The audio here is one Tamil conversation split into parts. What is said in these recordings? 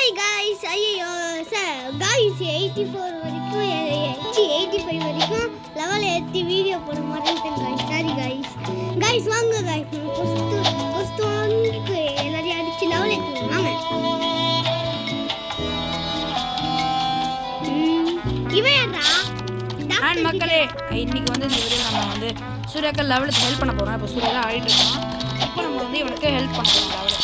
Hi guys. ஐயோ சார் காய்ஸ் 84 வரைக்கும் 85 வரைக்கும் லெவல் ஏற்றி வீடியோ போட மாட்டேன் காய்ஸ். சாரி காய்ஸ் வாங்க காய்ஸ். ஃபஸ்ட்டு வாங்க எல்லாரையும் அடிச்சு லெவல் ஏற்றுவோம் வாங்க. இவன் யாரா? அண்ட் மக்களே, இன்னைக்கு வந்து இந்த வீடியோ நம்ம வந்து சூர்யாக்கு லெவலுக்கு ஹெல்ப் பண்ண போகிறோம். இப்போ சூர்யாலாம் ஆடிட்டு இருக்கோம். இப்போ நம்ம வந்து இவனுக்கு ஹெல்ப் பண்ண போகிறோம் லெவலுக்கு.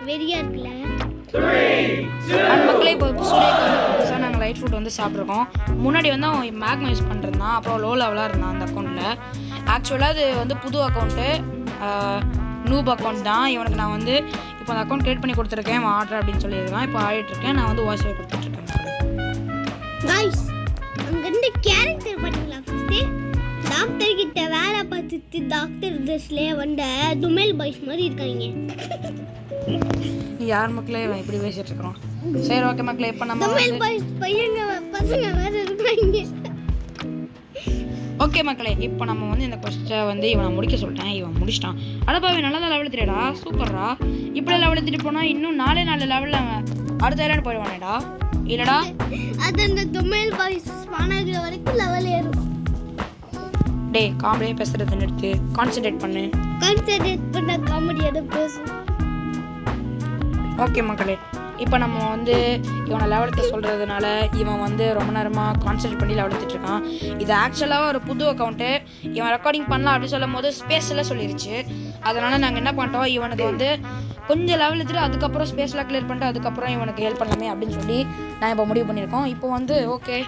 வெரியா இருக்குல்ல. அண்ட் மக்களே, இப்போ சூர்யாக்கு வந்து புதுசாக நாங்கள் லைட் ஃபுட் வந்து சாப்பிட்ருக்கோம். முன்னாடி வந்து அவன் மேக்மா யூஸ் பண்ணிருந்தான், அப்புறம் லோ லெவலாக இருந்தான் அந்த அக்கௌண்ட்டில். ஆக்சுவலாக அது வந்து புது அக்கௌண்ட்டு, நூப் அக்கௌண்ட் தான். இவனுக்கு நான் வந்து இப்போ அந்த அக்கௌண்ட் கிரியேட் பண்ணி கொடுத்துருக்கேன், அவன் ஆர்டர் அப்படின்னு சொல்லியிருக்கான். இப்போ ஆடிட்டுருக்கேன். நான் வந்து வாய்ஸ் கொடுத்துட்ருக்கேன். காய்ஸ் அங்கேருந்து கேரக்டர் பண்ணீங்களா? ஃபஸ்ட்டு டாக்டர் கிட்ட வேலை பார்த்துட்டு டாக்டர் ட்ரெஸ்லேயே வந்த துமேல் பாய்ஸ் மாதிரி இருக்காங்க. யார் மக்களே இவன் இப்படி பேசிட்டு இருக்கிறோம்? சரி ஓகே மக்களே, இப்போ நம்ம துமேல் பாய்ஸ் பசங்க வேற இருக்காங்க. ஓகே மக்களே, இப்போ நம்ம வந்து இந்த கொஸ்டை வந்து இவனை முடிக்க சொல்லிட்டேன். இவன் முடிச்சிட்டான். அடப்பாவே நல்லா தான் லெவல் எடுத்துடா, சூப்பர்ரா. இப்படி லெவல் எடுத்துட்டு போனால் இன்னும் 4 லெவலில் அவன் அடுத்த ஏரியான்னு போயிடுவானேடா. இல்லைடா, அது அந்த துமேல் பாய்ஸ் ஸ்பானாகிற வரைக்கும் லெவல் ஏறும். டே காமெடியே பேசுறது நிறுத்து, கான்சென்ட்ரேட் பண்ணு. கான்சென்ட்ரேட் பண்ண காமெடியோட பேசும். ஓகே மக்களே, இப்போ நம்ம வந்து இவனை லெவல் எடுத்து சொல்கிறதுனால இவன் வந்து ரொம்ப நேரமாக கான்சென்ட்ரேட் பண்ணி லெவல் எடுத்துட்டு இருக்கான். இது ஆக்சுவலாக ஒரு புது அக்கௌண்ட்டு. இவன் ரெக்கார்டிங் பண்ணலாம் அப்படின்னு சொல்லும் போது ஸ்பேஸில் சொல்லிருச்சு. அதனால் நாங்கள் என்ன பண்ணிட்டோம், இவனுக்கு வந்து கொஞ்சம் லெவல் எடுத்துட்டு அதுக்கப்புறம் ஸ்பேஸ்லாம் கிளியர் பண்ணிட்டு அதுக்கப்புறம் இவனுக்கு ஹெல்ப் பண்ணலாமே அப்படின்னு சொல்லி நான் இப்போ முடிவு பண்ணியிருக்கோம். இப்போ வந்து ஓகே,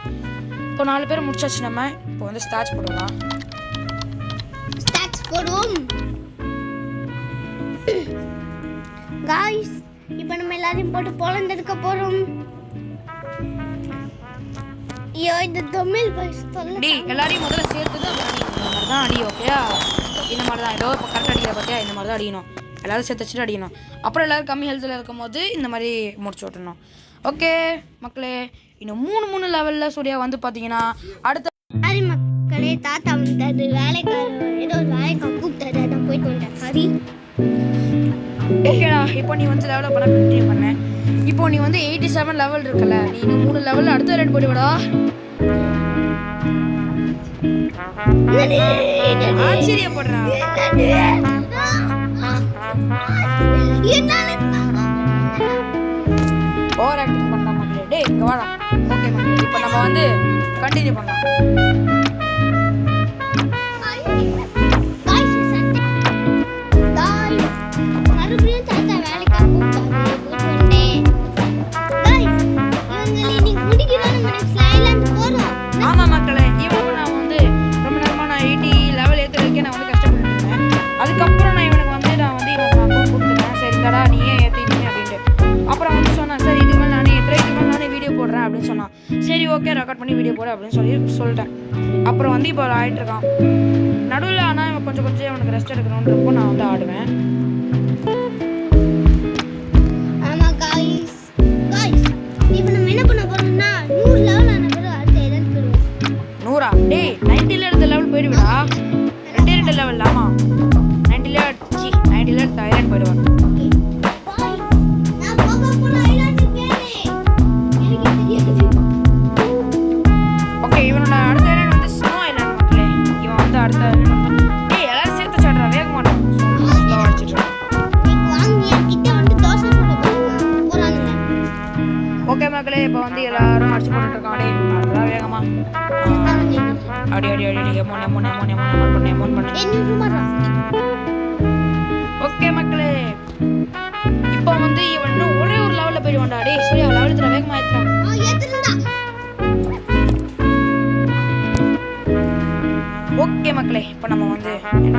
இப்போ 4 பேர் முடிச்சாச்சு. நம்ம இப்போ வந்து ஸ்டார்ச் போடலாம். ஸ்டார்ச் போடுவோம் காய்ஸ். இப்போ நம்ம எல்லாரையும் போட்டு பொழந்தெடுக்க போகிறோம். ஐயோ இந்த தமிழ் பாய்ஸ் தொல்லை. டி எல்லாரையும் முதல்ல சேர்த்து தான் அடி. ஓகேயா, இந்த மாதிரி தான் ஏதோ இப்போ கரெக்டாக அடிக்கிற பார்த்தியா, இந்த மாதிரி தான் அடிக்கணும். எல்லோரும் சேர்த்து வச்சுட்டு அடிக்கணும். அப்புறம் எல்லோரும் கம்மி ஹெல்த்தில் இருக்கும் போது இந்த மாதிரி முடிச்சு விட்டுணும். ஓகே மக்களே, இன்னும் 3 லெவலில் சூர்யா வந்து பார்த்தீங்கன்னா அடுத்த சாரி மக்களே, தாத்தா வந்தாரு வேலைக்காரர், ஏதோ ஒரு வேலைக்காரர் கூப்பிட்டாரு, அதான் போயிட்டு வந்தேன். சாரி. ஓகேடா, இப்போ நீ வந்து லெவலில் பண்ண கண்டினியூ பண்ண. இப்போ நீ வந்து 87 லெவல் இருக்குல்ல, நீ இன்னும் 3 லெவலில் அடுத்த 2 போயிட்டு விடா. ஆச்சரியப்படுறா. ஓவர் ஆக்டிங் பண்ண மக்களே. டே இங்க வாடா. ஓகே மக்களே, இப்போ நம்ம வந்து கண்டினியூ பண்ணலாம். ஆமா மக்களே, இவனுக்கு நான் வந்து ரொம்ப நேரமாக நான் 80 லெவல் ஏற்றுறதுக்கே நான் வந்து கஷ்டப்பட்டு இருந்தேன். அதுக்கப்புறம் நான் இவனுக்கு வந்து இவன் அக்கௌண்ட் கொடுத்துட்டேன். சரி இந்தடா நீயே ஏற்றிட்டீங்க அப்படின்ட்டு. அப்புறம் வந்து சொன்னான், சரி இதுக்கு மேலே நானே ஏற்றுறேன், இதுக்கு மேலே நானே வீடியோ போடுறேன் அப்படின்னு சொன்னான். சரி ஓகே ரெக்கார்ட் பண்ணி வீடியோ போடு அப்படின்னு சொல்லிட்டேன். அப்புறம் வந்து இப்போ ஆகிட்டு இருக்கான் நடுவில். ஆனால் இவன் கொஞ்சம் இவனுக்கு ரெஸ்ட் எடுக்கணுன்றப்போ நான் வந்து ஆடுவேன். டேய் 90 எடுத்த லெவல் போயிடுவிடா. 2 லெவல். ஆமாம் 90 எடுத்த ஐலாண்ட் போயிடுவான். ஓகே, இவனோட அடுத்த ஐலாண்ட் வந்து ஸ்னோ ஐலாண்ட் மக்களே. இவன் வந்து அடுத்த ஐலாண்ட் டேய் எல்லாரும் சேர்த்து சாடுறா, வேக மாட்டான் அடிச்சிட்டு. ஓகே மக்களே, இப்போ வந்து எல்லாரும் அடிச்சு போட்டுட்டு இருக்கான். டே அடுத்ததான் வேகமா அடி அடி அடி அடி எமோன் பண்ணு. ஓகே மக்களே, இப்போ வந்து இவன் இன்னும் ஒரே ஒரு லெவலில் போயிடுவான்டா. டே சூர்யா லெவல் எடுத்துடா, வேகமாக ஏற்றுறான். ஓகே மக்களே, இப்போ நம்ம வந்து என்ன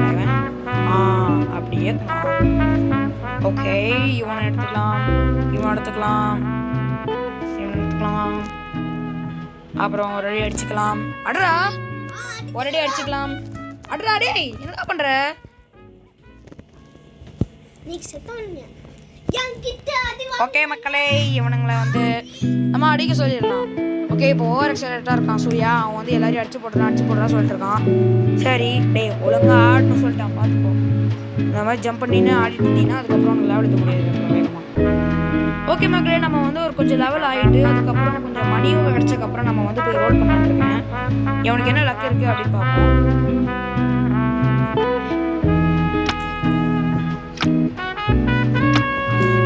அப்படி ஏற்றலாம். ஓகே, இவனை எடுத்துக்கலாம். அப்புறம் ஒரு அடி அடிச்சுக்கலாம். அடரா ஒரு அடி அடிச்சுக்கலாம். அடரா டேய் என்னடா பண்ற? ஓகே மக்களே, இவனுங்களை வந்து நம்ம அடிக்க சொல்லிடலாம். ஓகே, இப்போ ஓவர் எக்ஸைட்டடாக இருக்கான் சூர்யா. அவன் வந்து எல்லாரையும் அடிச்சு போடுறான் சொல்லிட்டு இருக்கான். சரி டே ஒழுங்கா ஆடணும்னு சொல்லிட்டான், பார்த்துக்கோ. மாதிரி ஜம்ப் பண்ணின்னு ஆடிட்டு இருந்தீங்கன்னா அதுக்கப்புறம் உனக்கு லெவல் எடுக்க முடியாது வேகமாக. ஓகே மக்களே, நம்ம வந்து ஒரு கொஞ்சம் லெவல் ஆகிட்டு அதுக்கப்புறம் கொஞ்சம் மணியும் கிடச்சதுக்கப்புறம் நம்ம வந்து போய் ரோல் பண்ணிட்டுருக்கேன். இவனுக்கு என்ன லக் இருக்குது அப்படின்னு பார்ப்போம்.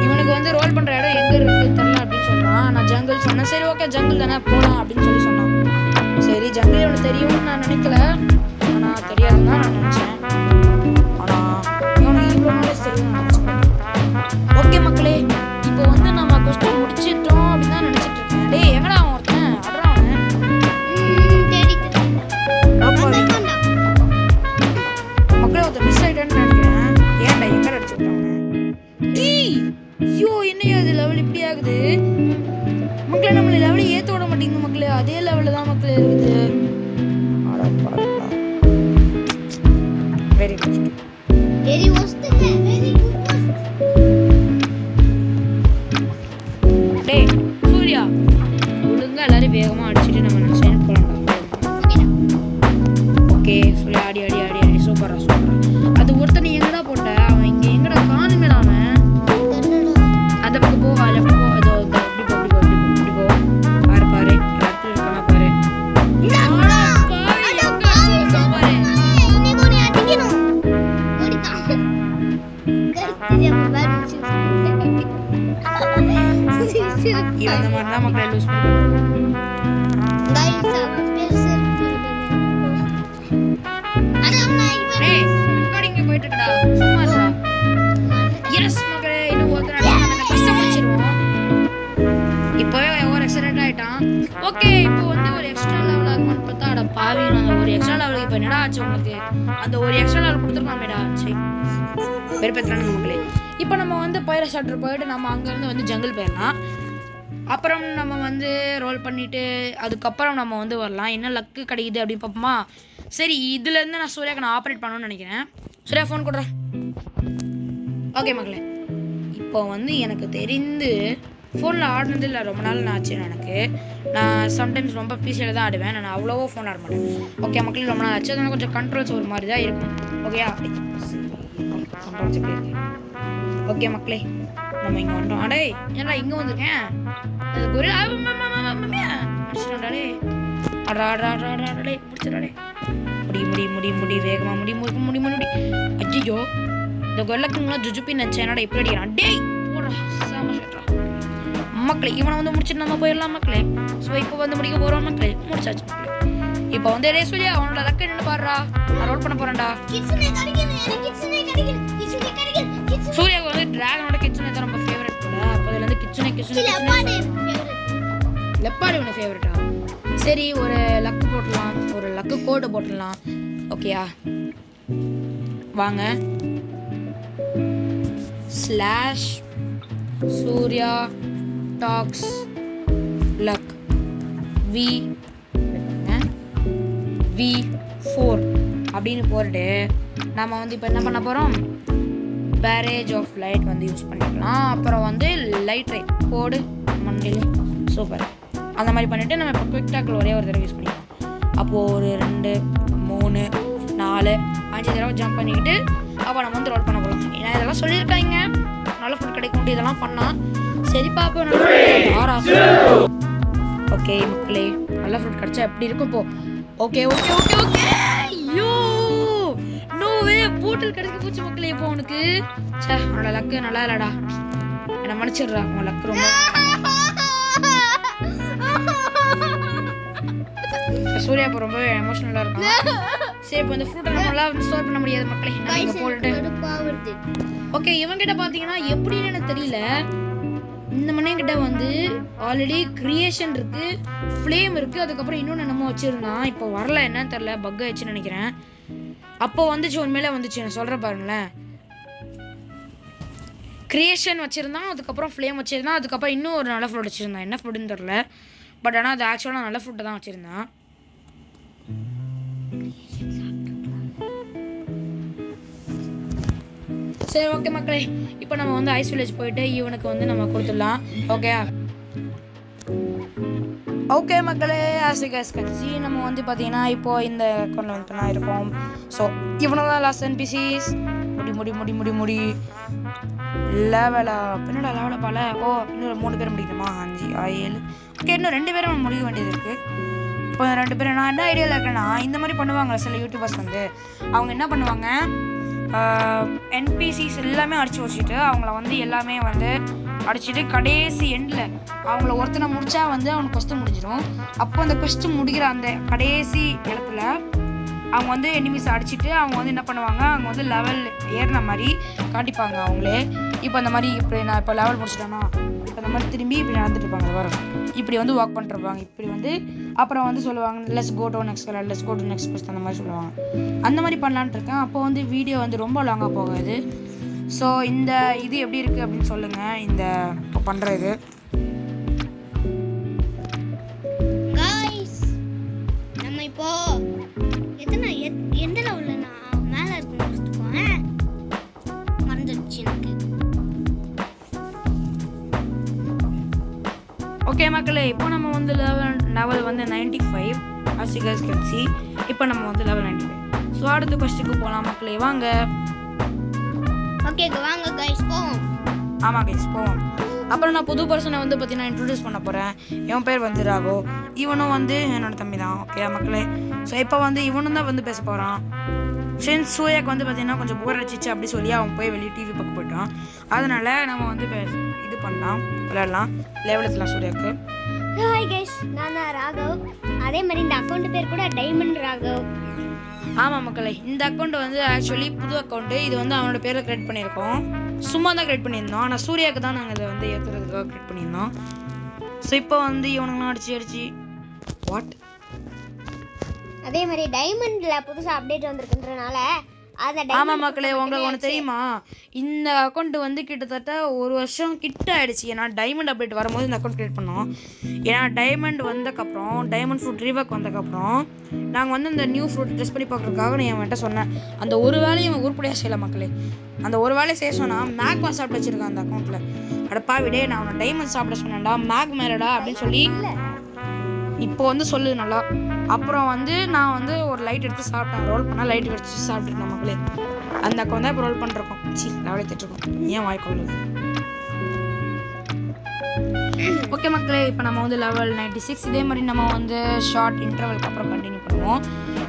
இவனுக்கு வந்து ரோல் பண்ணுற இடம் எங்கே இருக்குது தெரியல அப்படின்னு சொல்கிறான். நான் ஜங்கிள் சொன்னேன். சரி ஓகே ஜங்கிள் தானே போகலாம் அப்படின்னு சொன்னான். சரி ஜங்கிள் இவனுக்கு தெரியும்னு நான் நினைக்கல, ஆனால் தெரியாதுன்னு தான் நான் நினச்சேன். ஆனால் இவனுக்கு இவ்வளோ நாலேஜ் தெரியும் நான் நினச்சேன். ஓகே மக்களே, இப்போ வந்து நம்ம கொஸ்டின் முடிச்சிட்டோம் அப்படின்னு தான் நினச்சிட்டு இருக்கேன். டேய் எங்கடா அவன் ஒருத்தன் அட்றான் மக்களே, ஒருத்தர் மிஸ் ஆகிட்டான்னு நினைக்கிறேன். ஏன்டா எங்கே அடிச்சுட்டாங்க? ஐயோ என்னையா அது லெவல் இப்படி ஆகுது மக்களே. நம்மளை லெவலை ஏற்ற விட மாட்டேங்குது மக்களே. அதே லெவலில் தான் மக்களே இருக்குது. Very good. டேய் சூர்யா, ஒழுங்கா எல்லாரும் வேகமாக அடிச்சுட்டு நம்ம சைன் போகலாம். ஓகே சூர்யா, அடி அடி அடி அடி சூப்பரா சூப்பரா. அது ஒருத்தனை எங்கடா போட்ட? அவன் இங்கே எங்கடா காணுமேடா அவன். அந்த பக்கம் போ, லெஃப்ட் போ. அதோ அப்படி போ அப்படி போ அப்படி போ. பாரு பாரு லெஃப்ட்ல இருக்கானா பாரு. இவன் இந்த மாதிரி தான் மக்களை லூஸ் பண்ணி போயிட்டு இருக்கடா. சும்மா இருக்கா? எஸ் மக்களே, இன்னும் ஒருத்தர் கஷ்டம் முடிச்சிருவோம். இப்போவே ஒரு எக்ஸலண்ட் ஆயிட்டான். ஓகே, இப்போ வந்து ஒரு எக்ஸ்ட்ரா லெவல் ஆகுமான்னு பார்த்தா அட பாவி, நாங்கள் ஒரு எக்ஸ்ட்ரா லெவலுக்கு இப்போ என்னடா ஆச்சு உங்களுக்கு? அந்த ஒரு எக்ஸ்ட்ரா லெவல் கொடுத்துருக்கலாமேடா. சரி வெறுப்பேற்றுறானுங்க மக்களே. இப்போ நம்ம வந்து பைரட் ஷாட்டர் போயிட்டு நம்ம அங்கேருந்து வந்து ஜங்கிள் போயிடலாம். அப்புறம் நம்ம வந்து ரோல் பண்ணிவிட்டு அதுக்கப்புறம் நம்ம வந்து வரலாம். என்ன லக்கு கிடைக்குது அப்படின்னு பார்ப்போமா? சரி, இதுலேருந்து நான் சூர்யாவுக்கு நான் ஆப்ரேட் பண்ணணும்னு நினைக்கிறேன். சூர்யா ஃபோன் கொடுறேன். ஓகே மக்களே, இப்போ வந்து எனக்கு தெரிந்து ஃபோனில் ஆடினது இல்லை, ரொம்ப நாள் நான் ஆச்சு எனக்கு. நான் சம்டைம்ஸ் ரொம்ப பிசியில் தான் ஆடுவேன், நான் அவ்வளோவோ ஃபோன் ஆட மாட்டேன். ஓகே மக்களே, ரொம்ப நாள் ஆச்சு, அதனால் கொஞ்சம் கண்ட்ரோல்ஸ் ஒரு மாதிரி தான் இருக்கும். ஓகே அப்படி கண்ட்ரோல்ஸ் எப்படி இருக்கு? ஓகே மக்களே, நம்ம இங்கே வந்துட்டோம். அடே ஏன்னா இங்கே வந்திருக்கேன். அது ஒரு முடிச்சிடாடே அடா அடா அடா அடாடே முடிச்சிடாடே. முடி முடி முடி முடி வேகமாக முடி முடி முடி முடி. ஐயோ, இந்த கொல்லக்குங்களாம் ஜுஜுப்பின்னு நினச்சேன். என்னடா இப்படி அடிக்கிறான்? டேய் போடுறா சாம ஷேட்ரா மக்களே. இவனை வந்து முடிச்சுட்டு நம்ம போயிடலாம் மக்களே. ஸோ இப்போ வந்து முடிக்க போகிறோம் மக்களே. முடிச்சாச்சு மக்களே. இப்போ வந்து டே சூர்யா, அவனோட லக்கு என்னன்னு பாடுறா. நான் ரோல் பண்ண போகிறேன்டா. சூர்யாவுக்கு வந்து டிராகனோட கிச்சனை தான் ரொம்ப ஃபேவரட் போல. அப்போ அதில் வந்து கிச்சனை லெப்பாடு இவனை ஃபேவரட்டா? சரி, ஒரு லக்கு போட்டுடலாம், ஒரு லக்கு கோடு போட்டுடலாம். ஓகேயா, வாங்க. Slash Surya tax luck V4 அப்படின்னு போட்டு நம்ம வந்து இப்போ என்ன பண்ண போகிறோம்? பேரேஜ் ஆஃப் லைட் வந்து யூஸ் பண்ணிக்கலாம். அப்புறம் வந்து லைட் ரைட் கோடு மண்டில் சூப்பர். அந்த மாதிரி பண்ணிவிட்டு நம்ம இப்போ குவிக் டாக்கில் ஒரே ஒரு தடவை யூஸ் பண்ணிக்கலாம். அப்போது ஒரு 2 3 4 5 தடவை ஜம்ப் பண்ணிக்கிட்டு அப்போ நம்ம வந்து ரோல் பண்ண போகலாம். ஏன்னா இதெல்லாம் சொல்லியிருக்காங்க, நல்ல ஃபுட் கிடைக்கும் இதெல்லாம் பண்ணால். சரி பார்ப்போம். ஓகே மக்களே, நல்ல ஃபுட் கிடச்சா எப்படி இருக்கும் இப்போ? Okay okay okay okay. ஐயோ நோவே, போட்டல் கிடைக்க போச்சு மக்களே. இப்போ உனக்கு உன்னோட லக்கு நல்லா இல்லடா, என்னை மன்னிச்சிடுறா. உன் லக்கு ரொம்ப சூர்யா இப்போ ரொம்பவே எமோஷனலாக இருக்கும். சரி, இப்போ இந்த ஃப்ரூட்டை நம்மளால் வந்து ஸ்டோர் பண்ண முடியாது மக்களே. நம்ம இங்கே போட்டுட்டு ஓகே. இவங்கிட்ட பார்த்தீங்கன்னா எப்படின்னு எனக்கு தெரியல. இந்த மண்ணைக்கிட்ட வந்து ஆல்ரெடி கிரியேஷன் இருக்குது, ஃப்ளேம் இருக்குது, அதுக்கப்புறம் இன்னொன்று என்னமோ வச்சுருந்தான். இப்போ வரல, என்னன்னு தெரில, பக் ஆயிடுச்சுன்னு நினைக்கிறேன். அப்போ வந்துச்சு, உண்மையிலே வந்துச்சு. நான் சொல்கிறேன் பாருங்களேன். கிரியேஷன் வச்சுருந்தான், அதுக்கப்புறம் ஃப்ளேம் வச்சுருந்தான், அதுக்கப்புறம் இன்னும் ஒரு நல்ல ஃப்ரூட் வச்சுருந்தான். என்ன ஃப்ரூட்டுன்னு தெரில, பட் ஆனால் அது ஆக்சுவலாக நல்ல ஃப்ரூட்டை தான் வச்சுருந்தான். சரி ஓகே மக்களே, இப்போ நம்ம வந்து ஐஸ் வில்லேஜ் போயிட்டு இவனுக்கு வந்து நம்ம கொடுத்துடலாம். ஓகே ஓகே மக்களே, as you guys can see நம்ம வந்து பார்த்தீங்கன்னா இப்போ இந்த அக்கௌண்ட்டில் வந்து இருக்கோம். ஸோ இவனை தான் லாஸ்ட் NPCs முடி முடி முடி முடி முடி லெவலா பின்னடா லெவலா பால. ஓ இன்னும் 3 பேர் முடிக்கணுமா? 5 7. ஓகே இன்னும் 2 பேரும் முடிக்க வேண்டியது இருக்குது. இப்போ 2 பேரும் நான் என்ன ஐடியாவில் இருக்கேன்னா, இந்த மாதிரி பண்ணுவாங்க சில யூடியூபர்ஸ் வந்து. அவங்க என்ன பண்ணுவாங்க, என்பிசிஸ் எல்லாமே அடித்து வச்சுட்டு அவங்கள வந்து எல்லாமே வந்து அடிச்சுட்டு கடைசி எண்டில் அவங்கள ஒருத்தனை முடித்தா வந்து அவனுக்கு கொஸ்டின் முடிஞ்சிடும். அப்போ அந்த கொஸ்டின் முடிக்கிற அந்த கடைசி இடத்துல அவங்க வந்து எனிமீஸ் அடிச்சுட்டு அவங்க வந்து என்ன பண்ணுவாங்க, அவங்க வந்து லெவல் ஏறின மாதிரி காட்டிப்பாங்க அவங்களே. இப்போ அந்த மாதிரி இப்படி நான் இப்போ லெவல் முடிச்சிட்டேன்னா இப்போ அந்த மாதிரி திரும்பி இப்படி நடந்துட்டு இருப்பாங்க. வரும் இப்படி வந்து வாக் பண்ணிருப்பாங்க. இப்படி வந்து அப்புறம் வந்து சொல்லுவாங்க let's go to next colour, let's go to next question, அந்த மாதிரி சொல்லுவாங்க. அந்த மாதிரி பண்ணலான்ட்டு இருக்கேன். அப்போ வந்து வீடியோ வந்து ரொம்ப லாங்காக போகாது. ஸோ இந்த இது எப்படி இருக்குது அப்படின்னு சொல்லுங்கள், இந்த இப்போ பண்ணுற இது. நம்ம இப்போ எந்த லெவலில் நான் மேலே இருக்கேன் மறந்துடுச்சு எனக்கு. ஓகே மக்களே, இப்போ நம்ம வந்து லெவல் வந்து 95 as you guys can see. இப்போ நம்ம வந்து லெவல் 95. ஸோ அடுத்த கொஸ்டினுக்கு போகலாம் மக்களே, வாங்க. ஓகே வாங்க கைஸ் போவோம். ஆமாம் கைஸ் போவோம். அப்புறம் நான் புது பர்சனை வந்து பார்த்தீங்கன்னா இன்ட்ரடியூஸ் பண்ண போகிறேன். இவன் பேர் வந்து ராகோ. இவனும் வந்து என்னோட தம்பி தான். ஓகே மக்களே, ஸோ இப்போ வந்து இவனும் தான் வந்து பேச போகிறான். சின்ஸ் சூர்யாக்கு வந்து பார்த்தீங்கன்னா கொஞ்சம் போர் அடிச்சிச்சு அப்படி சொல்லி அவன் போய் வெளியே டிவி பார்க்க போயிட்டான். அதனால் நம்ம வந்து இது பண்ணலாம், விளையாடலாம், லெவலுக்குலாம் சூர்யாவுக்கு. ஹாய் கைஸ், நான் தான் ராகவ். அதே மாதிரி இந்த அக்கௌண்ட் பேர் கூட டைமண்ட் ராகவ். ஆமாம் மக்களே, இந்த அக்கௌண்ட் வந்து ஆக்சுவலி புது அக்கௌண்ட்டு. இது வந்து அவனோட பேரில் க்ரியேட் பண்ணியிருக்கோம். சும்மா தான் க்ரியேட் பண்ணியிருந்தோம். ஆனால் சூர்யாவுக்கு தான் நாங்கள் இதை வந்து ஏற்றுறதுக்காக க்ரியேட் பண்ணியிருந்தோம். ஸோ இப்போ வந்து இவனுங்களாம் அடிச்சு வாட். அதே மாதிரி டைமண்டில் புதுசாக அப்டேட் வந்திருக்குன்றனால ஆமாம் மக்களே, உங்களுக்கு ஒன்று தெரியுமா, இந்த அக்கௌண்ட் வந்து கிட்டத்தட்ட 1 வருஷம் கிட்ட ஆகிடுச்சு. ஏன்னா டைமண்ட் அப்டேட் வரும்போது இந்த அக்கௌண்ட் க்ரியேட் பண்ணோம். ஏன்னா டைமண்ட் வந்ததுக்கப்புறம், டைமண்ட் ஃப்ரூட் ரீவர்க் வந்ததுக்கப்புறம் நாங்கள் வந்து இந்த நியூ ஃப்ரூட் டெஸ்ட் பண்ணி பார்க்குறதுக்காக நான் என்கிட்ட சொன்னேன். அந்த ஒரு வேலையை அவன் உருப்படியாக செய்யலை மக்களே. அந்த ஒரு வேலையை செய்ய சொன்னால் மேக்மா சாப்பிட்டு வச்சுருக்கான் அந்த அக்கௌண்ட்டில். அடப்பா விடே, நான் அவனை டைமண்ட் சாப்பிட சொன்னேன்டா, மேக் மேலடா அப்படின்னு சொல்லி இப்போ வந்து சொல்லு நல்லா. அப்புறம் வந்து நான் வந்து ஒரு லைட் எடுத்து சாப்பிட்டேன். ரோல் பண்ணால் லைட் வச்சு சாப்பிட்டுருக்கேன் மக்களே. அந்த அக்கௌண்ட் தான் இப்போ ரோல் பண்ணிருக்கோம். லெவல் எடுத்துருக்கோம். ஏன் வாய்க்கொள்ளு. ஓகே மக்களே, இப்போ நம்ம வந்து லெவல் 96. இதே மாதிரி நம்ம வந்து ஷார்ட் இன்டர்வலுக்கு அப்புறம் கண்டினியூ பண்ணுவோம்.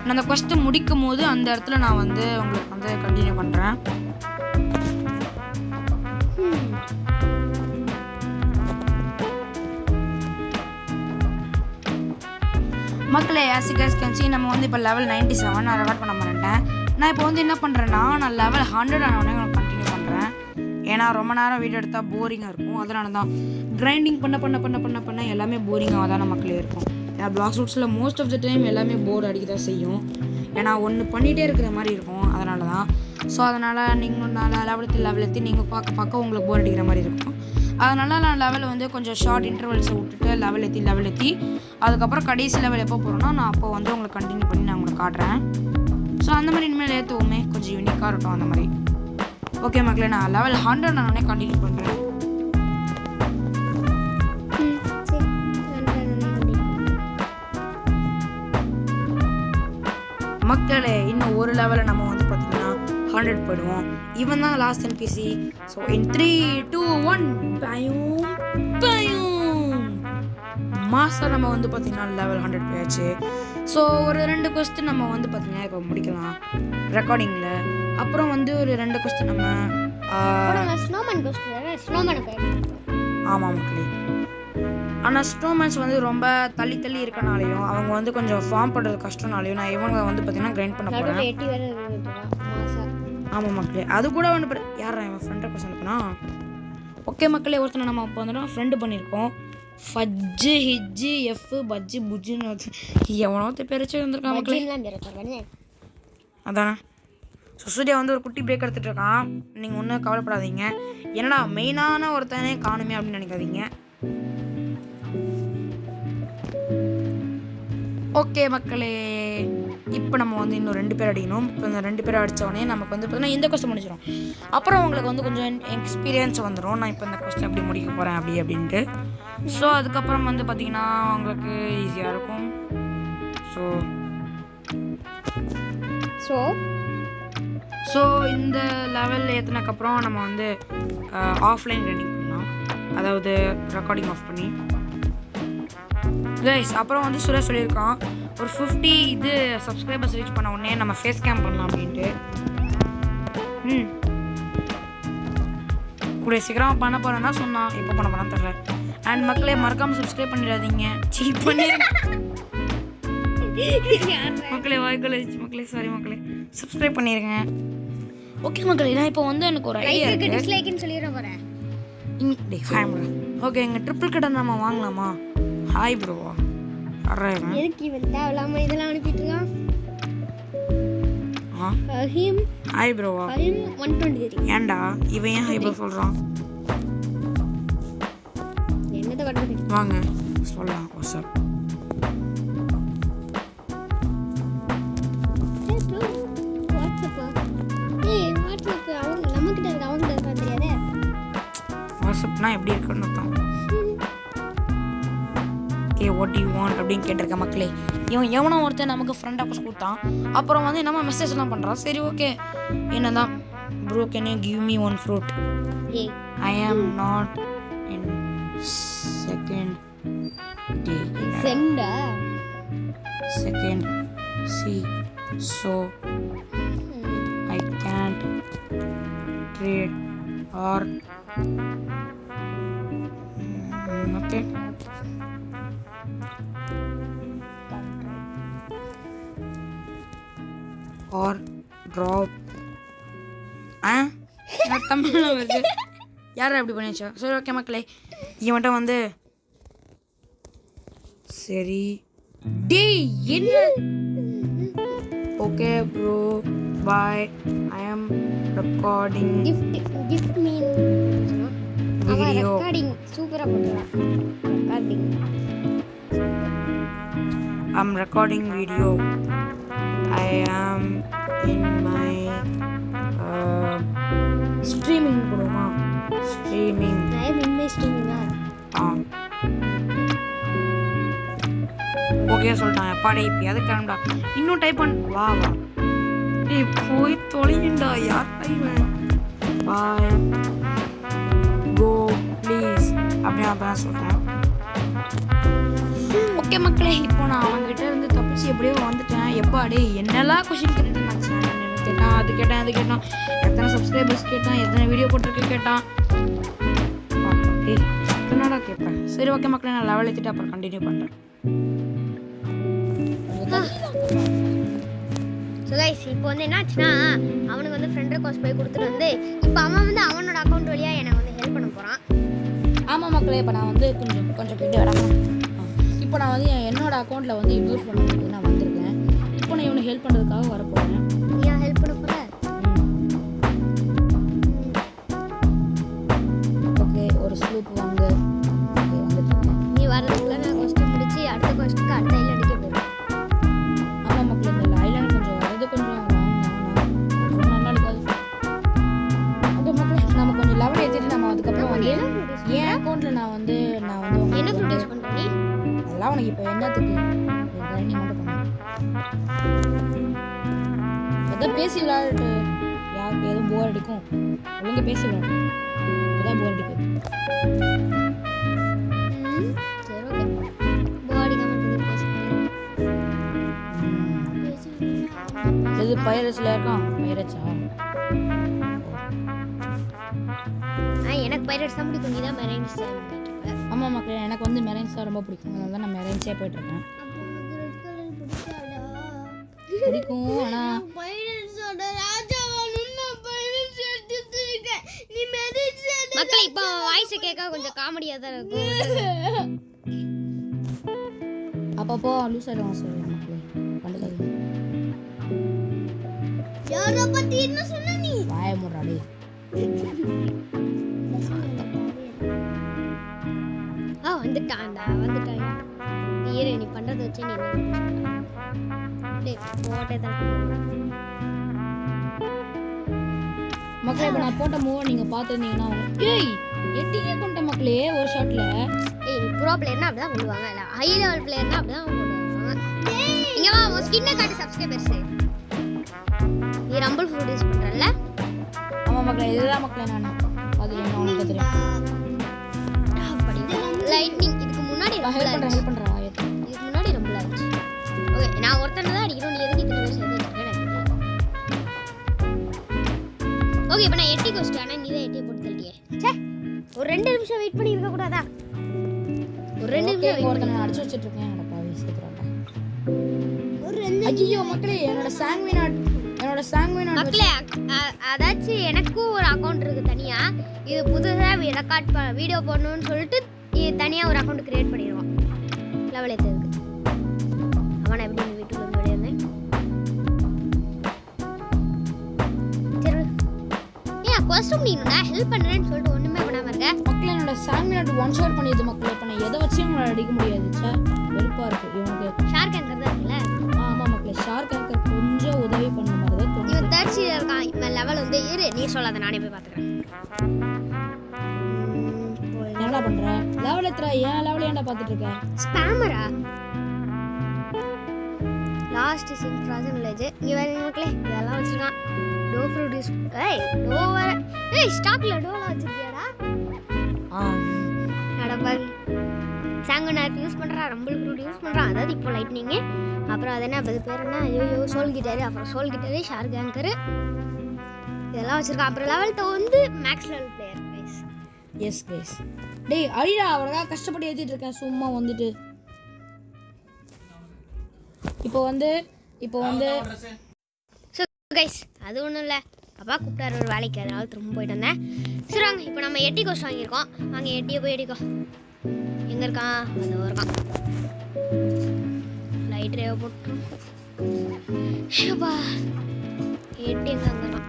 நான் அந்த கொஸ்டின் முடிக்கும் போது அந்த இடத்துல நான் வந்து உங்களுக்கு வந்து கண்டினியூ பண்ணுறேன். மக்களே, as you guys can see நம்ம வந்து இப்போ லெவல் 97 நான் ரெக்கார்ட் பண்ண மாட்டேன். நான் இப்போ வந்து என்ன பண்ணுறேன்னா, நான் லெவல் 100 ஆனோடனே நான் கண்டினியூ பண்ணுறேன். ஏன்னா ரொம்ப நேரம் வீடியோ எடுத்தால் போரிங்காக இருக்கும். அதனால தான் கிரைண்டிங் பண்ண எல்லாமே போரிங்காக தான் மக்களே இருக்கும். ஏன்னா பிளாக் ரூட்ஸில் மோஸ்ட் ஆஃப் த டைம் எல்லாமே போர் அடிக்க தான் செய்யும். ஏன்னா ஒன்று பண்ணிகிட்டே இருக்கிற மாதிரி இருக்கும். அதனால தான். ஸோ அதனால் நீங்கள் லெவல் நீங்கள் பார்க்க உங்களுக்கு போர் அடிக்கிற மாதிரி இருக்கும். அதனால் நான் லெவல் வந்து கொஞ்சம் ஷார்ட் இன்டர்வல்ஸை விட்டுட்டு லெவல் ஏற்றி அதுக்கப்புறம் கடைசி லெவல் எப்போ போகிறோன்னா நான் அப்போ வந்து உங்களுக்கு கண்டினியூ பண்ணி நான் உங்களுக்கு காட்டுறேன். ஸோ அந்த மாதிரி இனிமேல் ஏற்றுவோமே கொஞ்சம் யூனிக்காக இருக்கும் அந்த மாதிரி. ஓகே மக்களே, நான் லெவல் 100 நானே கண்டினியூ பண்ணுறேன். மக்களே, இன்னும் ஒரு லெவலில் நம்ம வந்து பார்த்தீங்கன்னா 100 போயிடுவோம். இவன் தான் லாஸ்ட் என்பிசி. ஸோ இன் 3 2 1 பயம் மாதம் நம்ம வந்து பார்த்திங்கன்னா லெவல் 100 போயாச்சு. ஸோ ஒரு 2 கொஸ்டின் நம்ம வந்து பார்த்திங்கன்னா இப்போ முடிக்கலாம் ரெக்கார்டிங்கில். அப்புறம் வந்து ஒரு 2 கொஸ்டின் நம்ம ஆமாம் மக்களே. ஆனால் ஸ்னோமேன்ஸ் வந்து ரொம்ப தள்ளி இருக்கனாலையும் அவங்க வந்து கொஞ்சம் ஃபார்ம் பண்ணுறது கஷ்டம்னாலையும் நான் இவங்க வந்து பார்த்திங்கன்னா கிரைண்ட் பண்ண போகிறேன். ஆமாம் மக்களே, அது கூட ஒன்று யாரா என் ஃப்ரெண்டை கொஸ்டின் இருக்குன்னா. ஓகே மக்களே, ஒருத்தனை நம்ம இப்போ வந்துடும் ஃப்ரெண்டு பண்ணியிருக்கோம். ஃபஜ்ஜு ஹிஜ்ஜு எஃப் பஜ்ஜு புஜ்ஜுன்னு எவனோ பேரச்சு வந்திருக்கான் மக்களே. அதானே. ஸோ சூர்யா வந்து ஒரு குட்டி பிரேக் எடுத்துகிட்டு இருக்கான். நீங்கள் ஒன்றும் கவலைப்படாதீங்க. என்னடா மெயினான ஒருத்தனே காணுமே அப்படின்னு நினைக்காதீங்க. ஓகே மக்களே, இப்போ நம்ம வந்து இன்னும் 2 பேர் அடிக்கணும். இப்போ இந்த 2 பேர் அடித்தோடனே நமக்கு வந்து பார்த்தீங்கன்னா இந்த கொஸ்டின் முடிச்சிடும். அப்புறம் உங்களுக்கு வந்து கொஞ்சம் எக்ஸ்பீரியன்ஸ் வந்துடும். நான் இப்போ இந்த கொஸ்டின் அப்படி முடிக்க போகிறேன் அப்படின்ட்டு. ஸோ அதுக்கப்புறம் வந்து பார்த்திங்கன்னா உங்களுக்கு ஈஸியாக இருக்கும். ஸோ இந்த லெவல் ஏற்றினக்கப்புறம் நம்ம வந்து ஆஃப்லைன் ரன்னிங் பண்ணலாம், அதாவது ரெக்கார்டிங் ஆஃப் பண்ணி. கைஸ் அப்புறம் வந்து சொல்லியிருக்கான் ஒரு 50 இது சப்ஸ்கிரைபர்ஸ் ரீச் பண்ண உடனே நம்ம ஃபேஸ் கேம் பண்ணலாம் அப்படின்ட்டு. கூட சீக்கிரம் பண்ண போகிறேன்னா சொன்னான், எப்போ பண்ண போனான்னு தெரில. அண்ட் மக்களே மறக்காமல் சப்ஸ்கிரைப் பண்ணிடாதீங்க, சீப் பண்ணிடுங்க மக்களே, வாய்க்குள்ள மக்களே, சாரி மக்களே, சப்ஸ்கிரைப் பண்ணிடுங்க. ஓகே மக்களே, நான் இப்போ வந்து எனக்கு ஒரு ஐடியா இருக்குது. டிஸ்லைக்னு சொல்லிடுற போகிறேன். ஓகே, எங்கள் ட்ரிப்பிள் கடை நம்ம வாங்கலாமா? ஹாய் ப்ரோவா, எதுக்கு இவன் தேவையில்லாம இதெல்லாம் அனுப்பிட்டு இருக்கான்? ஹாய் ப்ரோவா 123. ஏன்டா இவன் ஏன் ஹாய் ப்ரோ சொல்கிறான்? என்னது பண்றது? வாங்க சொல்லலாம். வாட்ஸ்அப் வாட்ஸ்அப்னா எப்படி இருக்குன்னு தான். ஓகே, வாட் யூ வாண்ட் அப்படின்னு கேட்டிருக்க மக்களே. இவன் எவனோ ஒருத்தர் நமக்கு ஃப்ரெண்ட் ஆஃபர்ஸ் கொடுத்தான். அப்புறம் வந்து நம்ம மெசேஜ்லாம் பண்ணுறான். சரி ஓகே, என்னதான் bro can you give me one fruit? I am not in second day second C so I Gantt trade R okay. or drop தமிழ்ல வருது. யார் அப்படி பண்ணிச்சா? சரி ஓகே மக்களே, இவன்ட்ட வந்து சரி டேய் என்ன ஓகே ப்ரோ பாய், ஐ ஆம் recording gift mean video. Recording சூப்பரா போடுறா. Recording I'm recording video. I am in my streaming போடுமா? streaming. I am in my streaming. Okay சொல்லிட்டான். எப்பாடே இப்போ எது கிளம்பா இன்னும் டைப் பண்ண வா டேய் போய் தொலைங்கடா. யார் டைவன் பாய் கோ ப்ளீஸ் அப்படி நான் சொல்கிறேன். ஓகே மக்களே, இப்போ நான் அவங்ககிட்ட இருந்து தப்பிச்சு எப்படியோ வந்துட்டேன். எப்பாடே என்னெல்லாம் கொஷின் கேட்டுட்டு நினச்சேன். கேட்டான், அது கேட்டான், எத்தனை சப்ஸ்கிரைபர்ஸ் கேட்டான், எத்தனை வீடியோ போட்டிருக்கு கேட்டான். என்னடா கேட்பேன். சரி ஓகே மக்களே, நான் லெவல் ஏற்றிட்டு அப்புறம் கண்டினியூ பண்ணுறேன். ஸோ கைஸ் இப்போ வந்து என்னாச்சுன்னா அவனுக்கு வந்து ஃப்ரெண்ட் ரெக்வஸ்ட் போய் கொடுத்துட்டு வந்து இப்போ அவன் வந்து அவனோட அக்கௌண்ட் வழியாக எனக்கு வந்து ஹெல்ப் பண்ண போகிறான். ஆமாம் மக்களே, இப்போ நான் வந்து கொஞ்சம் கிட்ட வரேன். இப்போ நான் வந்து என்னோட அக்கௌண்ட்டில் வந்து யூஸ் பண்ண நான் வந்திருக்கேன். இப்போ நான் இவனுக்கு ஹெல்ப் பண்ணுறதுக்காக வரப்போகிறேன். நீயா ஹெல்ப் பண்ண போகிற? ஓகே, ஒரு ஸ்லூப் வாங்க. ஓகே வந்துட்டு நீ வரதுக்குள்ளே நான் கொஸ்டின் முடிச்சு அடுத்த கொஸ்டினுக்கு அடுத்த ஐலாண்ட் அடிக்க போயிடும். ஆமாம் மக்களே, இந்த ஐலாண்ட் கொஞ்சம் வரது கொஞ்சம் நல்லா இருக்காது. ஓகே மக்களே, நம்ம கொஞ்சம் லெவல் ஏற்றிட்டு நம்ம அதுக்கப்புறம் வந்து என் அக்கௌண்ட்டில் நான் வந்து என்ன ஃப்ரூட் யூஸ் பண்ணுற நீ? அதெல்லாம் உனக்கு இப்போ என்னத்துக்கு? நீ மட்டும் பண்ண அதான் பேசி விளையாட்டு. யாருக்கு எதுவும் போர் அடிக்கும்? ஒழுங்கு பேசி விளையாடு, அதான் போர் அடிக்கும். சரி ஓகே, பாடி கமெண்ட் எது பைரட்ஸில் இருக்கான்? பைரட்ஸா? எனக்கு பைரட்ஸ் தான் பிடிக்கும். நீ தான் மெரைன்ஸ் பண்ணிட்டு இருக்க. ஆமாம் மக்களே, எனக்கு வந்து மெரைன்ஸ் தான் ரொம்ப பிடிக்கும். அதனால தான் நான் மெரைன்ஸே போயிட்டுருக்கேன். பிடிக்கும், ஆனால் மக்களே இப்போ வாய்ஸ் கேட்க கொஞ்சம் காமெடியாக தான் இருக்கும். அப்பப்போ லூஸ் ஆகிடுவான். சரி மக்களே, கண்டுக்காதீங்க. யாரை பற்றி என்ன சொன்ன நீ? வாய முறாடி. வந்துட்டான்டா. நீ பண்றத வச்சு நீ போட்டே தான் மக்களே. இப்போ நான் போட்ட மூவ் நீங்க பார்த்துருந்தீங்கன்னா ஏய் எட்டியே கொண்ட மக்களே ஒரு ஷாட்ல. ஏய் ப்ரோ பிளேயர்னா அப்படிதான் போடுவாங்க, இல்ல ஹை லெவல் பிளேயர்னா அப்படிதான் போடுவாங்க. இங்க வா, உன் ஸ்கின்னை காட்டு சப்ஸ்கிரைபர்ஸ். நீ ரம்பிள் ஃப்ரூட் யூஸ் பண்றல்ல? ஆமாம் மக்களே, இதுதான் மக்களே நான் அதில் என்ன உனக்கு தெரியும். அப்படி லைட்னிங் இதுக்கு முன்னாடி ஹெல்ப் பண்ணுறேன் இதுக்கு முன்னாடி ரம்பிள் ஆச்சு. ஓகே, நான் ஒருத்தனை தான் அடிக்கணும். நீ எதுக்கு இத்தனை பேர் சேர்த்து வச்சிருக்கேன்? ஓகே, இப்போ நான் எட்டி கோஸ்ட். ஆனால் நீ தான் எட்டியை போட்டு தள்ளியே. சே, ஒரு 2 நிமிஷம் வெயிட் பண்ணி இருக்க கூடாதா? ஒரு 2 நிமிஷம் வெயிட் பண்ணி நான் அடிச்சு வச்சுட்டு இருக்கேன். என்னோட பாவி சேர்த்துறாங்க. ஒரு 2 ஐயோ மக்களே, என்னோட சாங்வினாட் மக்களே, அதாச்சும் எனக்கும் ஒரு அக்கௌண்ட் இருக்கு தனியா. இது புதுசாக ரெக்கார்ட் வீடியோ போடணும்னு சொல்லிட்டு இது தனியாக ஒரு அக்கௌண்ட் கிரியேட் பண்ணிடுவான். லெவல் ஏற்றுறதுக்கு அவனை எப்படி இந்த வீட்டுக்கு வந்து விளையாடுறேன். சரி, ஏன் கொஸ்டும் நீ நான் ஹெல்ப் பண்ணுறேன்னு சொல்லிட்டு ஒன்றுமே பண்ணாமல் இருக்க. மக்களே, என்னோட சாங்வினாட் ஒன் ஷாட் பண்ணிடுது மக்களே. இப்போ நான் எதை வச்சு இவங்களை அடிக்க முடியாது. சார் வெறுப்பாக இருக்குது இவனுக்கு. ஷார்க் ஆங்கர் தான் இருக்குல்ல? ஆமாம் மக்களே, ஷார்க் ஆங்கர் கொஞ்சம் உதவி பண்ண மாதிரி தான் தோணுது. இவன் தேர்ட் சீரியல் இருக்கான். இவன் லெவல் வந்து இரு, நீ சொல்லாத, நானே போய் பார்த்துக்கிறேன். என்ன பண்ற? லெவல் எத்தனை? ஏன் லெவல் ஏன்டா பார்த்துட்டு இருக்க? ஸ்பேமரா? Last sim frozen village. இங்க வேற மக்களே இதெல்லாம் வச்சிருக்கான். To produce. டோ வர. ஸ்டாக்ல டோலாம் வச்சிருக்கியாடா? நடப்பாங்க. சாங்கனாட் யூஸ் பண்றா, ரம்பிள் ஃப்ரூட் யூஸ் பண்றான். அதாவது இப்போ லைட்னிங். அப்புறம் அது என்ன பேர் என்ன? ஐயோ சோல் கிட்டாரு. அப்புறம் சோல் கிட்டாரு, ஷார்க் ஆங்கர் இதெல்லாம் வச்சிருக்கான். அப்புறம் லெவல்த்து வந்து maths level player guys. S guys. டேய் அடிடா, அவளா கஷ்டப்பட்டு ஏத்திட்டு இருக்கேன் சும்மா வந்துட்டு. இப்போ வந்து ஸோ கைஸ், அது ஒன்றும் இல்லை. அப்பா கூப்பிட்டாரு ஒரு வேலைக்கு, அதனால திரும்ப போயிட்டு வந்தேன். சரி வாங்க, இப்போ நம்ம எட்டி கோஸ்ட் வாங்கியிருக்கோம். வாங்க எட்டியை போய் எடிக்கோ. எங்கே இருக்கான்? அது இருக்கான். லைட் ரேவ போட்டுரும். ஷபா எட்டி எங்கே அங்கே இருக்கான்?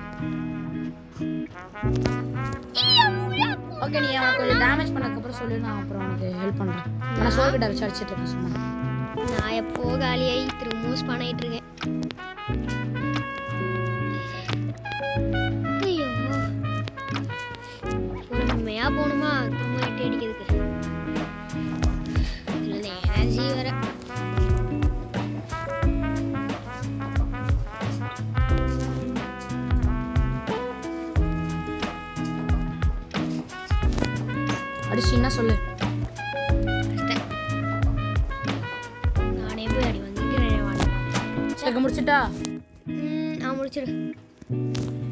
ஓகே, நீ அவனை கொஞ்சம் டேமேஜ் பண்ணதுக்கப்புறம் சொல்லி நான் அப்புறம் உனக்கு ஹெல்ப் பண்ணுறேன். நான் சோல் கிட்ட வச்சு அடிச்சிட்டு இருக்கேன் சும்மா. நான் எப்போ காலியாகி திரும்பவும் ஸ்பான் ஆகிட்டு இருக்கேன். ஐயோ, பொறுமையாக போகணுமா திரும்ப எட்டி அடிக்கிறதுக்கு? இல்லை எனர்ஜி வேற. அடிச்சு என்ன சொல்லு. நானே போய் அடி வந்துட்டு சரி முடிச்சிட்டா? நான் முடிச்சிடு.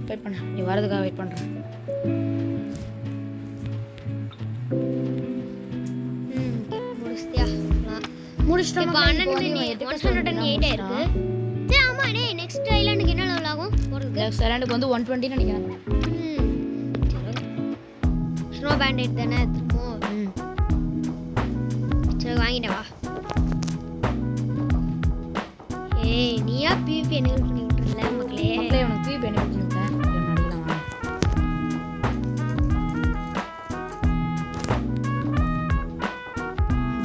வெயிட் பண்ண, நீ வரதுக்காக வெயிட் பண்ணுறேன். முடிச்சிட்டியா? முடிச்சிட்டோம். இப்போ 108 இருக்கு. சரி ஆமா, டேய் நெக்ஸ்ட் ஐலாண்டுக்கு என்ன லெவல் ஆகும் போறதுக்கு? நெக்ஸ்ட் ஐலாண்டுக்கு வந்து 120 நினைக்கிறேன். ஸ்னோ பேண்டேட் தானே திரும்ப. சரி வாங்கிட்டே வா. ஏய் நீயா பிபி என்ன பண்ணி விட்டுறல மக்களே? மக்களே உனக்கு பிபி என்ன பண்ணி விட்டேன்? அடிக்கலாம் வா.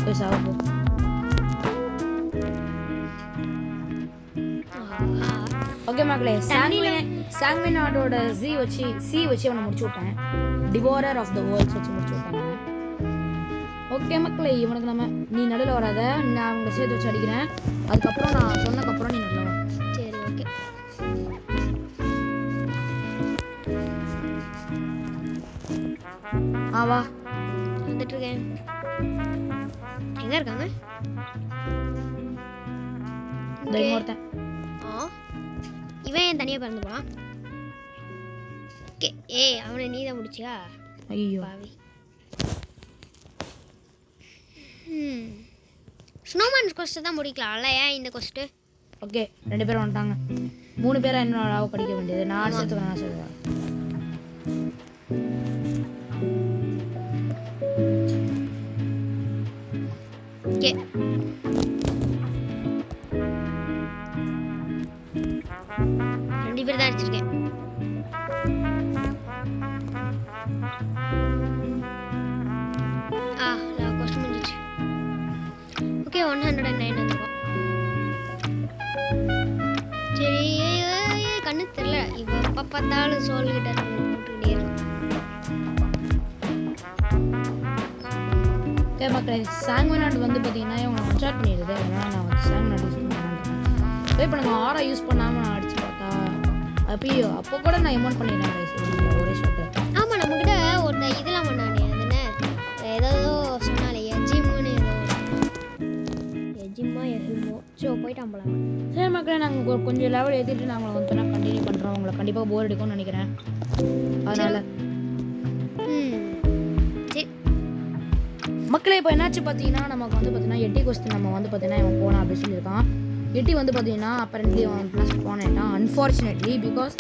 போய் சாவு போ. ஓகே மக்களே, சாங்வினாடோட சி வச்சு அவனை முடிச்சு விட்டேன். டிவோரர் ஆஃப் த வேர்ல்ட்ஸ் வச்சு முடிச்சு விட்டேன். ஓகே மக்களே, இவனுக்கு நம்ம நீ நடுவில் வராத, நான் அவங்களை சேர்த்து வச்சு அடிக்கிறேன். அதுக்கப்புறம் நான் சொன்னதுக்கப்புறம் நீ நடுவில் வா. சரி ஓகே. வா வந்துட்டு இருக்கேன். எங்க இருக்காங்க? ஒருத்தன். இவன் ஏன் தனியாக பறந்து போனான்? ஓகே. ஏய் அவனை நீ தான் முடிச்சியா? ஐயோ பாவி. ஸ்னோமேன் கொஸ்ட் தான் முடிக்கலாம்ல, ஏன் இந்த கொஸ்ட்? ஓகே 2 பேரும் வந்துட்டாங்க. 3 பேரா இன்னும் அளவு படிக்க வேண்டியது. நான் சேர்த்துக்கிறேன். நான் சொல்லுவேன். ஓகே 2 பேர் தான் அடிச்சிருக்கேன். கொஸ்ட் முடிஞ்சிச்சு. ஓகே 109 வந்துருக்கோம். சரி கண்ணு தெரியல, இப்போ எப்போ பார்த்தாலும் சோல் கிட்ட போட்டுக்கிட்டே இருக்கும். ஓகே மக்களே, சாங்வினாட் வந்து பார்த்தீங்கன்னா இவங்க ஒன் ஷாட் பண்ணிடுது. அதனால் நான் வந்து சாங்வினாட் யூஸ் பண்ண மாட்டேன். இப்போ நம்ம ஆரா யூஸ் பண்ணாமல் நான் அடிச்சு பார்த்தா அது அப்போ கூட நான் எமௌண்ட் பண்ணிடுறேன் guys. ஒரே ஷாட்டு. ஆமாம் நம்மக்கிட்ட ஒரு இதெல்லாம் பண்ணானே அது என்ன ஏதோ சொன்னாலே எஜிம்னு எஜிம்மா எஹிமோ ஸோ போயிட்டான் போல. சரி மக்களே, நாங்கள் கொஞ்சம் லெவல் ஏற்றிட்டு நாங்கள் வந்து கண்டினியூ பண்ணுறோம். உங்களை கண்டிப்பாக போர் அடிக்கும்னு நினைக்கிறேன். அதனால் சரி மக்களே இப்போ என்னாச்சு பார்த்தீங்கன்னா நமக்கு வந்து பார்த்தீங்கன்னா 8 கொஸ்டின் நம்ம வந்து பார்த்தீங்கன்னா இவன் போனான் அப்படின்னு சொல்லியிருக்கான். 8 வந்து பார்த்தீங்கன்னா அப்பரண்ட்லி அவன் ப்ளஸ் போனாயிட்டான். அன்ஃபார்ச்சுனேட்லி பிகாஸ்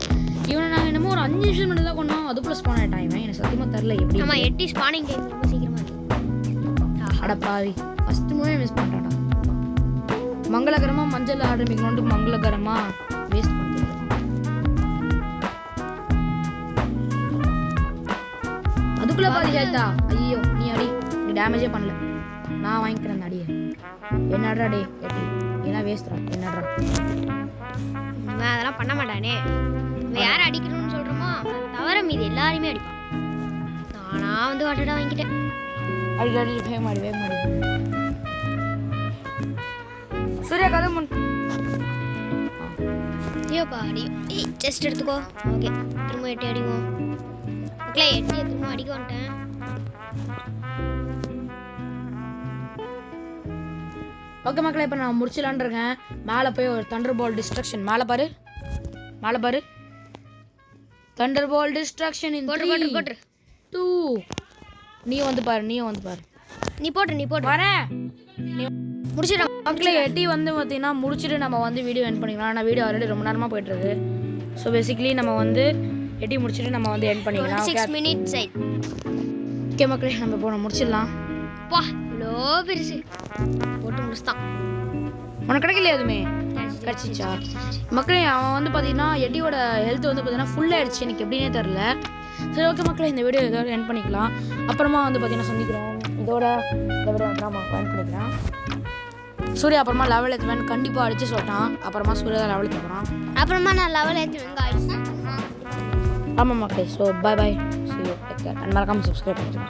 இவனை நாங்கள் என்னமோ ஒரு 5 நிமிஷம் மட்டும் தான் கொண்டோம், அது ப்ளஸ் போனாயிட்டான். இவன் எனக்கு சத்தியமாக தெரில எப்படி. ஆமாம் 8 ஸ்பானிங் டைம் ரொம்ப சீக்கிரமாக அடப்பாவி ஃபஸ்ட்டு மூவே மிஸ் பண்ணிட்டான்டா. மங்களகரமாக மஞ்சள் ஆரம்பிக்கணுன்ட்டு மங்களகரமாக வேஸ்ட் பண்ணிட்டு அதுக்குள்ளே பாதி கேட்டா. ஐயோ நீ அடி, நீ டேமேஜே பண்ணல, நான் வாங்கிக்கிறேன் அந்த அடியை. என்னடா டே எட்டி ஏன்னா வேஸ்ட்ரா என்னடா. நான் அதெல்லாம் பண்ண மாட்டானே. யாரை அடிக்கணும்னு சொல்கிறோமோ தவிர மீது எல்லாருமே அடிப்பான். நானாக வந்து வாட்டடா வாங்கிட்டேன். அடி அடி வேக மாடி சூர்யா கதை முன் ஐயோப்பா அடியும். செஸ்ட் எடுத்துக்கோ. ஓகே திரும்ப 8 அடிவோம். மக்களே 8 திரும்ப அடிக்க வந்துட்டேன். ஓகே மக்களே, இப்போ நான் முடிச்சலான் இருக்கேன். மேலே போய் ஒரு தண்டர் பால் டிஸ்ட்ரக்ஷன். மேலே பாரு தண்டர் பால் டிஸ்ட்ரக்ஷன் இன் 3 2 நீ வந்து பாரு நீ போட்டு வரேன். முடிச்சிடலாம் மக்களே. 8 வந்து பார்த்தீங்கன்னா முடிச்சுட்டு நம்ம வந்து வீடியோ எண்ட் பண்ணிக்கலாம். ஆனால் வீடியோ ஆல்ரெடி ரொம்ப நேரமாக போயிட்டுருக்கு. ஸோ பேசிக்கலி நம்ம வந்து 8 முடிச்சுட்டு நம்ம வந்து எண்ட் பண்ணிக்கலாம். 6 மினிட்ஸ் ஓகே மக்களே, நம்ம போன முடிச்சிடலாம். பா இவ்வளோ பெருசு போட்டு முடிச்சுட்டான். உனக்கு கிடைக்கலையா எதுவுமே? கிடச்சிச்சா மக்களே? அவன் வந்து பார்த்தீங்கன்னா 8யோட ஹெல்த் வந்து பார்த்தீங்கன்னா ஃபுல் ஆயிடுச்சு. எனக்கு எப்படின்னே தெரில. சரி ஓகே மக்களே, இந்த வீடியோ இதோட எண்ட் பண்ணிக்கலாம். அப்புறமா வந்து பார்த்தீங்கன்னா சந்திக்கிறோம். இதோட இந்த வீடியோ ட்ராமா எண்ட் பண்ணிக்கிறேன். சூர்யா அப்புறமா லெவல் ஏற்றுவேன் கண்டிப்பாக அடித்து சொல்லிட்டான். அப்புறமா சூர்யா தான் லெவல் ஏற்ற போகிறான். அப்புறமா நான் லெவல் ஏற்றுவேன் guys. ஆமாம் மக்களே. So bye see you take care and மறக்காமல் சப்ஸ்கிரைப் பண்ணிடுங்க.